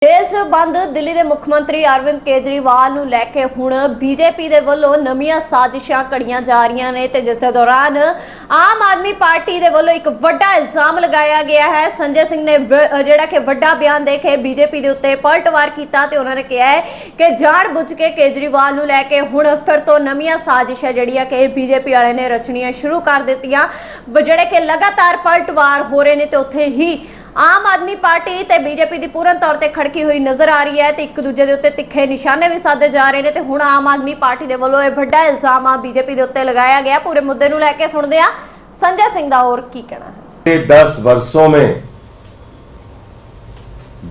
Jail च बंद दिल्ली के मुख्यमंत्री अरविंद केजरीवाल नूं लैके हुण बीजेपी के वल्लों नवीं साजिशां घड़ियां जा रही ने ते जिस दौरान आम आदमी पार्टी के वल्लों एक वड्डा इल्जाम लगाया गया है। संजय सिंह ने जिहड़ा कि वड्डा बयान दे के बीजेपी के उत्ते पलटवार किया ते उन्होंने कहा है कि जान बुझ के केजरीवाल नूं लैके हुण फिर तो नवीं साजिशां जिहड़ियां कि बीजेपी वाले ने रचनियां शुरू कर दित्तियां, जिहड़े कि लगातार पलटवार हो रहे हैं। तो उत्थे ही आम आदमी पार्टी ते बीजेपी की पूर्ण तौर पर खड़की हुई नजर आ रही है। तो एक दूजे के उत्ते तिखे निशाने भी साधे जा रहे हैं। तो हुण आम आदमी पार्टी के वल्लों यह वड्डा इल्जाम बीजेपी के उत्ते लगाया गया। पूरे मुद्दे नूं लैके सुणदे आ संजय सिंह दा होर की कहना है। 10 वर्षों में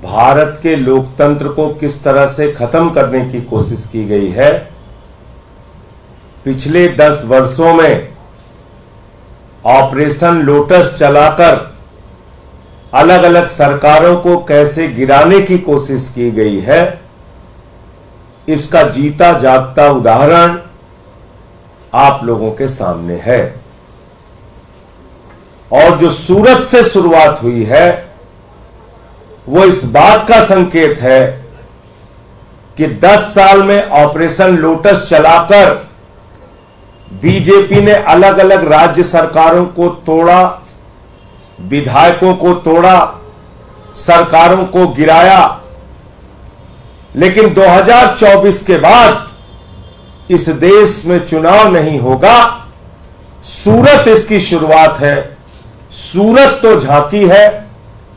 भारत के लोकतंत्र को किस तरह से खत्म करने की कोशिश की गई है, पिछले 10 वर्षों में ऑपरेशन लोटस चलाकर अलग अलग सरकारों को कैसे गिराने की कोशिश की गई है, इसका जीता जागता उदाहरण आप लोगों के सामने है। और जो सूरत से शुरुआत हुई है वो इस बात का संकेत है कि 10 साल में ऑपरेशन लोटस चलाकर बीजेपी ने अलग अलग राज्य सरकारों को तोड़ा, विधायकों को तोड़ा, सरकारों को गिराया। लेकिन 2024 के बाद इस देश में चुनाव नहीं होगा। सूरत इसकी शुरुआत है। सूरत तो झांकी है,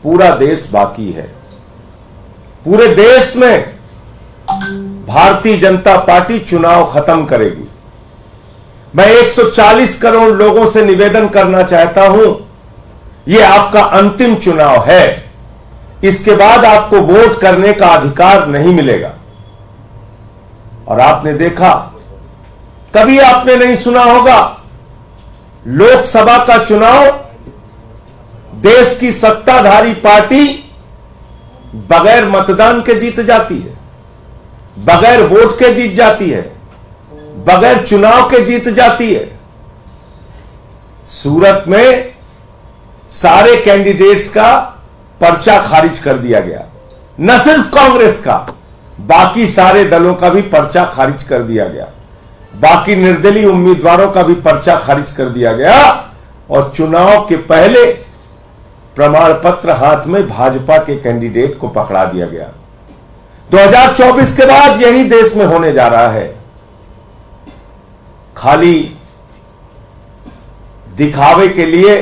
पूरा देश बाकी है। पूरे देश में भारतीय जनता पार्टी चुनाव खत्म करेगी। मैं 140 करोड़ लोगों से निवेदन करना चाहता हूं, यह आपका अंतिम चुनाव है। इसके बाद आपको वोट करने का अधिकार नहीं मिलेगा। और आपने देखा, कभी आपने नहीं सुना होगा, लोकसभा का चुनाव देश की सत्ताधारी पार्टी बगैर मतदान के जीत जाती है, बगैर वोट के जीत जाती है, बगैर चुनाव के जीत जाती है। सूरत में सारे कैंडिडेट्स का पर्चा खारिज कर दिया गया। न सिर्फ कांग्रेस का, बाकी सारे दलों का भी पर्चा खारिज कर दिया गया। बाकी निर्दलीय उम्मीदवारों का भी पर्चा खारिज कर दिया गया। और चुनाव के पहले प्रमाण पत्र हाथ में भाजपा के कैंडिडेट को पकड़ा दिया गया। 2024 के बाद यही देश में होने जा रहा है। खाली दिखावे के लिए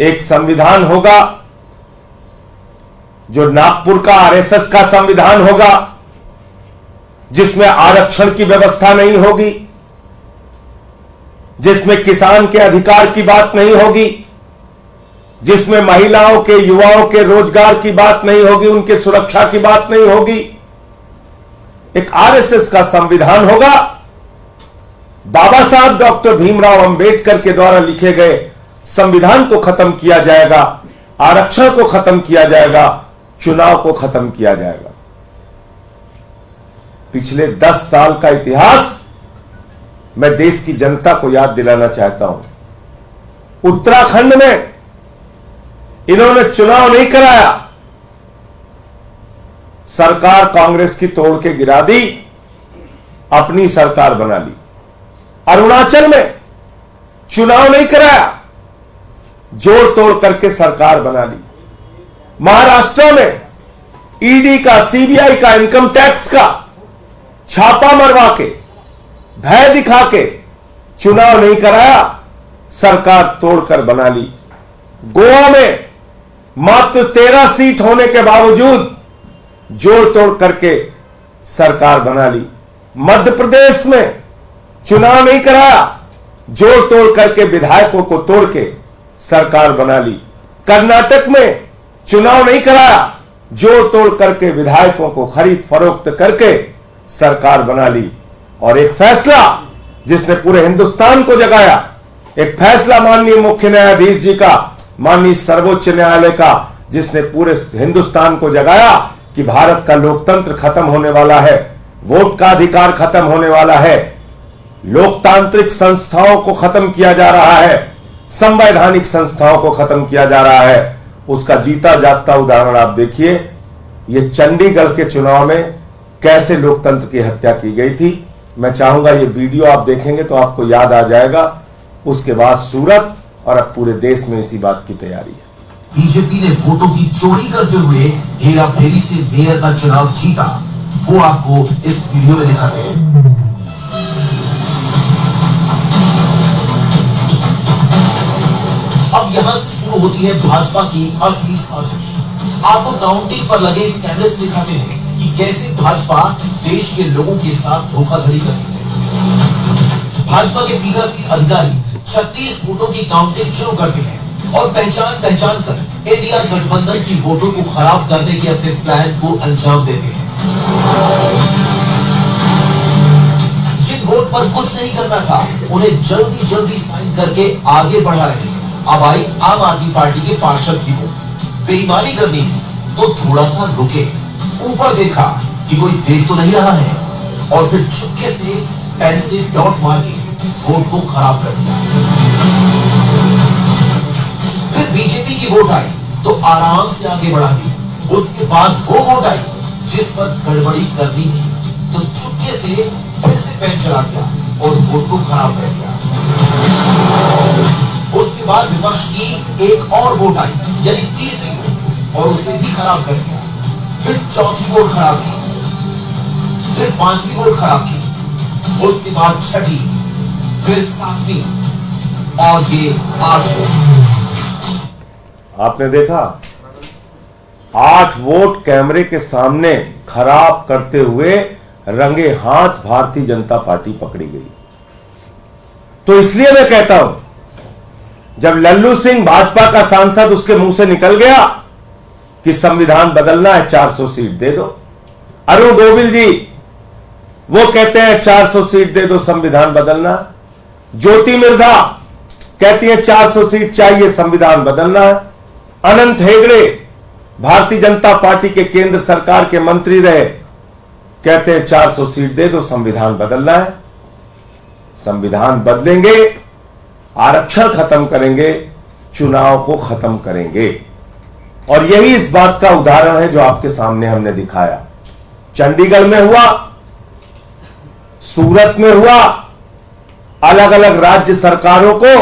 एक संविधान होगा जो नागपुर का आरएसएस का संविधान होगा, जिसमें आरक्षण की व्यवस्था नहीं होगी, जिसमें किसान के अधिकार की बात नहीं होगी, जिसमें महिलाओं के, युवाओं के रोजगार की बात नहीं होगी, उनके सुरक्षा की बात नहीं होगी। एक आरएसएस का संविधान होगा। बाबा साहब डॉक्टर भीमराव अंबेडकर के द्वारा लिखे गए संविधान को खत्म किया जाएगा, आरक्षण को खत्म किया जाएगा, चुनाव को खत्म किया जाएगा। पिछले 10 साल का इतिहास मैं देश की जनता को याद दिलाना चाहता हूं। उत्तराखंड में इन्होंने चुनाव नहीं कराया, सरकार कांग्रेस की तोड़ के गिरा दी, अपनी सरकार बना ली। अरुणाचल में चुनाव नहीं कराया, जोड़ तोड़ करके सरकार बना ली। महाराष्ट्र में ईडी का, सीबीआई का, इनकम टैक्स का छापा मरवा के, भय दिखा के चुनाव नहीं कराया, सरकार तोड़कर बना ली। गोवा में मात्र 13 सीट होने के बावजूद जोड़ तोड़ करके सरकार बना ली। मध्य प्रदेश में चुनाव नहीं कराया, जोड़ तोड़ करके विधायकों को तोड़ के सरकार बना ली। कर्नाटक में चुनाव नहीं कराया, जोड़ तोड़ करके विधायकों को खरीद फरोख्त करके सरकार बना ली। और एक फैसला जिसने पूरे हिंदुस्तान को जगाया, एक फैसला माननीय मुख्य न्यायाधीश जी का, माननीय सर्वोच्च न्यायालय का, जिसने पूरे हिंदुस्तान को जगाया कि भारत का लोकतंत्र खत्म होने वाला है, वोट का अधिकार खत्म होने वाला है, लोकतांत्रिक संस्थाओं को खत्म किया जा रहा है, संवैधानिक संस्थाओं को खत्म किया जा रहा है। उसका जीता जागता उदाहरण आप देखिए ये चंडीगढ़ के चुनाव में कैसे लोकतंत्र की हत्या की गई थी। मैं चाहूंगा ये वीडियो आप देखेंगे तो आपको याद आ जाएगा। उसके बाद सूरत और अब पूरे देश में इसी बात की तैयारी है। बीजेपी ने वोटों की चोरी करते हुए हेरा फेरी से मेयर का चुनाव जीता, वो आपको इस वीडियो में दिखाते हैं। अब यहां से शुरू होती है भाजपा की असली साजिश। आपको काउंटिंग पर लगे इस कैमरे से दिखाते हैं कि कैसे भाजपा देश के लोगों के साथ धोखाधड़ी करती है। भाजपा के पीठासीन अधिकारी 36 वोटों की काउंटिंग शुरू करते हैं और पहचान कर एनडीआर गठबंधन की वोटों को खराब करने के अपने प्लान को अंजाम देते हैं। जिन वोट पर कुछ नहीं करना था उन्हें जल्दी साइन करके आगे बढ़ा रहे हैं। अब आई आम आदमी पार्टी के पार्षद की वोट। बेईमानी करनी थी तो थोड़ा सा रुके, ऊपर देखा कि कोई देख तो नहीं रहा है और फिर चुपके से पेन से डॉट मार के वोट को खराब कर दिया। फिर बीजेपी की वोट आई तो आराम से आगे बढ़ा दी। उसके बाद वो वोट आई जिस पर गड़बड़ी करनी थी तो चुपके से फिर से पेन चला दिया और वोट को खराब कर दिया। उसके बाद विपक्ष की एक और वोट आई, यानी तीसरी वोट, और उसे भी खराब कर दिया। फिर चौथी वोट खराब की, फिर पांचवी वोट खराब की, उसके बाद छठी, फिर सातवीं और ये 8 वोट। आपने देखा 8 वोट कैमरे के सामने खराब करते हुए रंगे हाथ भारतीय जनता पार्टी पकड़ी गई। तो इसलिए मैं कहता हूं, जब लल्लू सिंह भाजपा का सांसद उसके मुंह से निकल गया कि संविधान बदलना है, 400 सीट दे दो। अरुण गोविल जी वो कहते हैं 400 सीट दे दो, संविधान बदलना। ज्योति मिर्धा कहती है 400 सीट चाहिए, संविधान बदलना है। अनंत हेगड़े भारतीय जनता पार्टी के केंद्र सरकार के मंत्री रहे, कहते हैं 400 सीट दे दो, संविधान बदलना है। संविधान बदलेंगे, आरक्षण खत्म करेंगे, चुनाव को खत्म करेंगे। और यही इस बात का उदाहरण है जो आपके सामने हमने दिखाया। चंडीगढ़ में हुआ, सूरत में हुआ, अलग अलग राज्य सरकारों को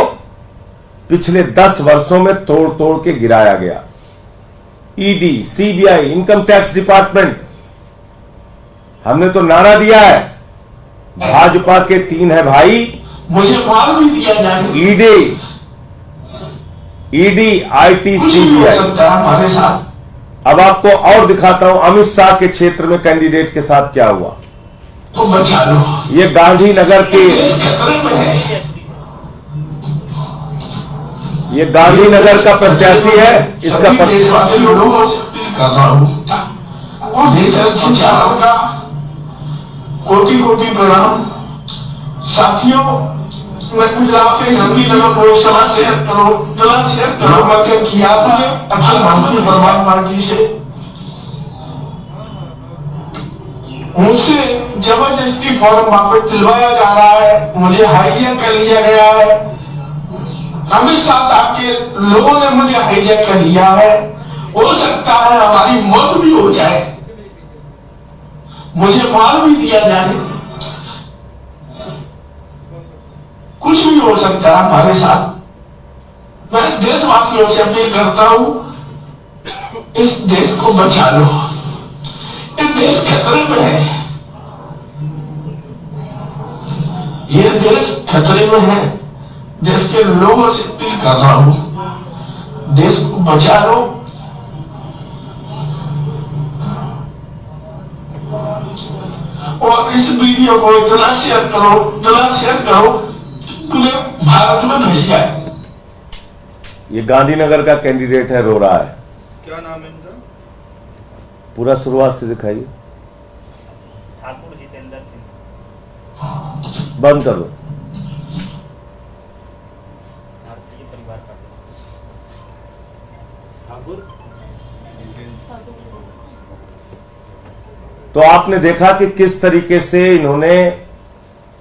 पिछले 10 वर्षों में तोड़ तोड़ के गिराया गया। ED, CBI, income tax department, हमने तो नारा दिया है, भाजपा के 3 है भाई, मुझे माल भी दिया जाए। ED, IT, CBI. हमारे साथ अब आपको और दिखाता हूं अमित शाह के क्षेत्र में कैंडिडेट के साथ क्या हुआ। तो बचा लो। ये गांधीनगर के, ये गांधीनगर का प्रत्याशी है। इसका देशवासी लोगों से अपील कर रहा हूँ, कोटि प्रणाम। साथियों, मैं गुजरात के गांधीनगर लोकसभा शेयर करो मत किया था अखिल भारतीय परिवार पार्टी से। मुझसे जबरदस्ती फॉर्म वापस दिलवाया जा रहा है, मुझे हाईजैक कर लिया गया है। अमित शाह साहब के लोगों ने मुझे हाईजैक कर लिया है। हो सकता है हमारी मौत भी हो जाए, मुझे मार भी दिया जाए, कुछ भी हो सकता है हमारे साथ। मैं देशवासियों से अपील करता हूं, इस देश को बचा लो। ये देश खतरे में है, ये देश खतरे में है। देश के लोगों से अपील कर रहा हूं, देश को बचा लो। और इस वीडियो को इतना शेयर करो पूरे भारत में भेज जाए। ये गांधीनगर का कैंडिडेट है, रो रहा है। क्या नाम है इनका? पूरा शुरुआत से दिखाइए। ठाकुर जितेंद्र सिंह, बंद कर दो। भारतीय परिवार पार्टी। ठाकुर तो आपने देखा कि किस तरीके से इन्होंने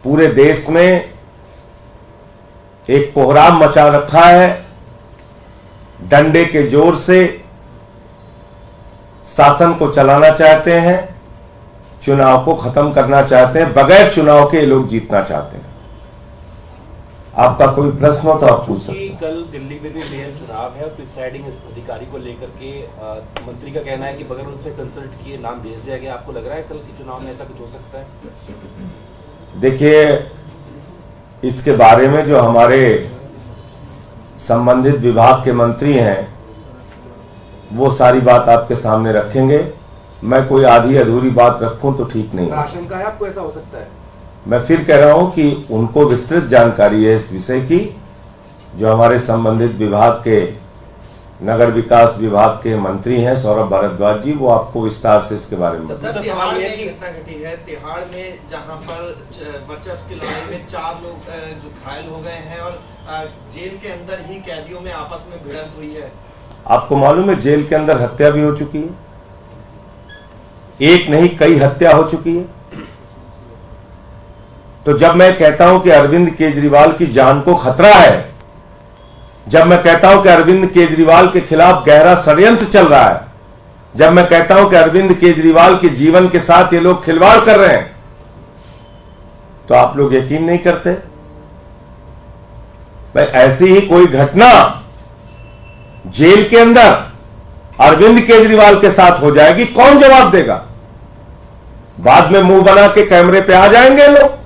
पूरे देश में एक कोहराम मचा रखा है। डंडे के जोर से शासन को चलाना चाहते हैं, चुनाव को खत्म करना चाहते हैं, बगैर चुनाव के ये लोग जीतना चाहते हैं। आपका कोई प्रश्न हो तो आप पूछ सकते हैं। कल दिल्ली में भी मेयर चुनाव है और प्रिसाइडिंग अधिकारी को लेकर के मंत्री का कहना है कि बगैर उनसे कंसल्ट किए नाम भेज दिया गया। आपको लग रहा है कल के चुनाव में ऐसा कुछ हो सकता है? देखिए, इसके बारे में जो हमारे संबंधित विभाग के मंत्री हैं वो सारी बात आपके सामने रखेंगे। मैं कोई आधी अधूरी बात रखूं तो ठीक नहीं है। आशंका है आपको ऐसा हो सकता है? मैं फिर कह रहा हूं कि उनको विस्तृत जानकारी है इस विषय की। जो हमारे संबंधित विभाग के नगर विकास विभाग के मंत्री हैं सौरभ भारद्वाज जी, वो आपको विस्तार से इसके बारे में सर, तिहाड़ में एक घटना घटी है। तिहाड़ में जहां पर वर्चस्व की लड़ाई में 4 लोग जो घायल हो गए हैं और जेल के अंदर ही कैदियों में आपस में भिड़ंत हुई है। आपको मालूम है जेल के अंदर हत्या भी हो चुकी है, एक नहीं कई हत्या हो चुकी है। तो जब मैं कहता हूं कि अरविंद केजरीवाल की जान को खतरा है, जब मैं कहता हूं कि अरविंद केजरीवाल के खिलाफ गहरा षड्यंत्र चल रहा है, जब मैं कहता हूं कि अरविंद केजरीवाल के जीवन के साथ ये लोग खिलवाड़ कर रहे हैं, तो आप लोग यकीन नहीं करते। भाई ऐसी ही कोई घटना जेल के अंदर अरविंद केजरीवाल के साथ हो जाएगी, कौन जवाब देगा? बाद में मुंह बना के कैमरे पे आ जाएंगे लोग।